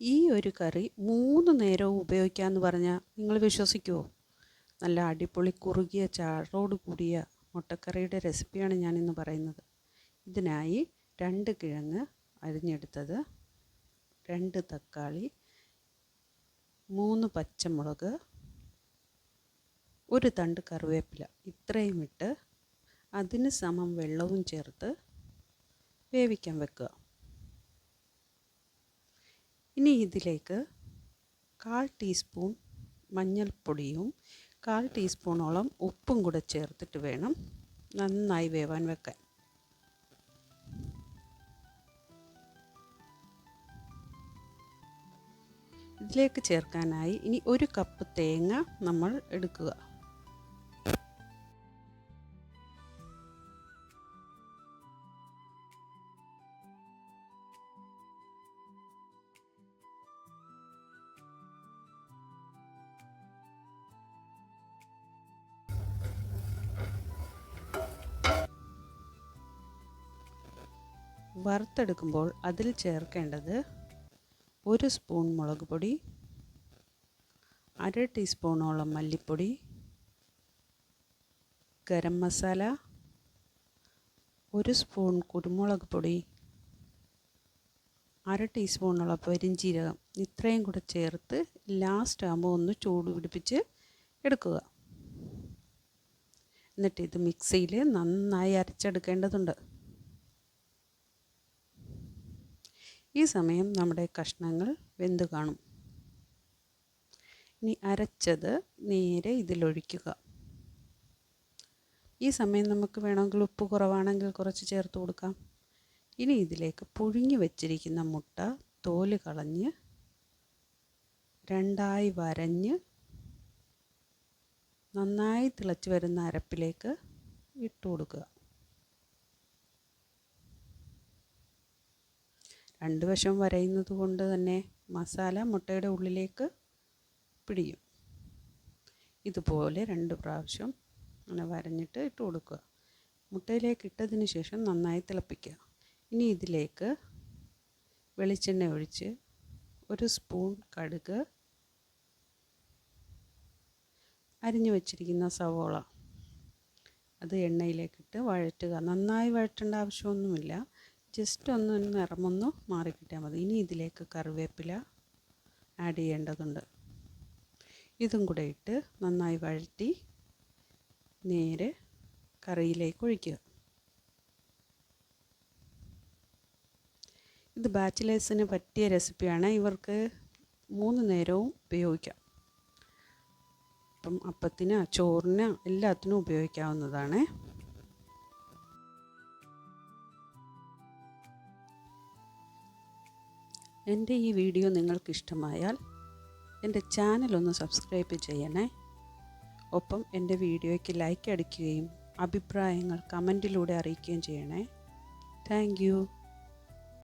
ഈ ഒരു കറി 3 നേരവും ഉപയോഗിക്കാമെന്ന് പറഞ്ഞാൽ നിങ്ങൾ വിശ്വസിക്കുമോ? നല്ല അടിപൊളി കുറുകിയ ചാറോട് കൂടിയ മുട്ടക്കറിയുടെ റെസിപ്പിയാണ് ഞാനിന്ന് പറയുന്നത്. ഇതിനായി 2 കിഴങ്ങ് അരിഞ്ഞെടുത്തത്, 2 തക്കാളി, 3 പച്ചമുളക്, 1 തണ്ട് കറിവേപ്പില, ഇത്രയും ഇട്ട് അതിന് സമം വെള്ളവും ചേർത്ത് വേവിക്കാൻ വെക്കുക. ഇനി ഇതിലേക്ക് 1/4 ടീസ്പൂൺ മഞ്ഞൾപ്പൊടിയും 1/4 ടീസ്പൂണോളം ഉപ്പും കൂടെ ചേർത്തിട്ട് വേണം നന്നായി വേവാൻ വെക്കാൻ. ഇതിലേക്ക് ചേർക്കാനായി ഇനി 1 കപ്പ് തേങ്ങ നമ്മൾ എടുക്കുക. വറുത്തെടുക്കുമ്പോൾ അതിൽ ചേർക്കേണ്ടത് 1 സ്പൂൺ മുളക് പൊടി, 1/2 ടീസ്പൂണോളം മല്ലിപ്പൊടി, ഗരം മസാല, 1 സ്പൂൺ കുരുമുളക് പൊടി, 1/2 ടീസ്പൂണോളം പെരിഞ്ജീരകം, ഇത്രയും കൂടെ ചേർത്ത് ലാസ്റ്റ് ആകുമ്പോൾ ഒന്ന് ചൂട് പിടിപ്പിച്ച് എടുക്കുക. എന്നിട്ട് ഇത് മിക്സിയിൽ നന്നായി അരച്ചെടുക്കേണ്ടതുണ്ട്. ഈ സമയം നമ്മുടെ കഷ്ണങ്ങൾ വെന്ത് കാണും. ഇനി അരച്ചത് നേരെ ഇതിലൊഴിക്കുക. ഈ സമയം നമുക്ക് വേണമെങ്കിൽ ഉപ്പ് കുറവാണെങ്കിൽ കുറച്ച് ചേർത്ത് കൊടുക്കാം. ഇനി ഇതിലേക്ക് പുഴുങ്ങി വെച്ചിരിക്കുന്ന മുട്ട തോല് കളഞ്ഞ് 2ആയി വരഞ്ഞ് നന്നായി തിളച്ച് വരുന്ന അരപ്പിലേക്ക് ഇട്ട് കൊടുക്കുക. 2 വശം വരയുന്നത് കൊണ്ട് തന്നെ മസാല മുട്ടയുടെ ഉള്ളിലേക്ക് പിടിയും. ഇതുപോലെ 2 പ്രാവശ്യം അങ്ങനെ വരഞ്ഞിട്ട് ഇട്ട് കൊടുക്കുക. മുട്ടയിലേക്ക് ഇട്ടതിന് ശേഷം നന്നായി തിളപ്പിക്കുക. ഇനി ഇതിലേക്ക് വെളിച്ചെണ്ണ ഒഴിച്ച് 1 സ്പൂൺ കടുക്, അരിഞ്ഞു വച്ചിരിക്കുന്ന സവോള അത് എണ്ണയിലേക്കിട്ട് വഴറ്റുക. നന്നായി വഴറ്റേണ്ട ആവശ്യമൊന്നുമില്ല, ജസ്റ്റ് ഒന്ന് നിറമൊന്ന് മാറിക്കിട്ടിയാൽ മതി. ഇനി ഇതിലേക്ക് കറിവേപ്പില ആഡ് ചെയ്യേണ്ടതുണ്ട്. ഇതും കൂടെ ഇട്ട് നന്നായി വഴറ്റി നേരെ കറിയിലേക്ക് ഒഴിക്കുക. ഇത് ബാച്ചിലേഴ്സിന് പറ്റിയ റെസിപ്പിയാണ്. ഇവർക്ക് 3 നേരവും ഉപയോഗിക്കാം. അപ്പം അപ്പത്തിന്, ചോറിന്, എല്ലാത്തിനും ഉപയോഗിക്കാവുന്നതാണ്. എൻ്റെ ഈ വീഡിയോ നിങ്ങൾക്കിഷ്ടമായാൽ എൻ്റെ ചാനലൊന്ന് സബ്സ്ക്രൈബ് ചെയ്യണേ. ഒപ്പം എൻ്റെ വീഡിയോയ്ക്ക് ലൈക്ക് അടിക്കുകയും അഭിപ്രായങ്ങൾ കമൻറ്റിലൂടെ അറിയിക്കുകയും ചെയ്യണേ. Thank you.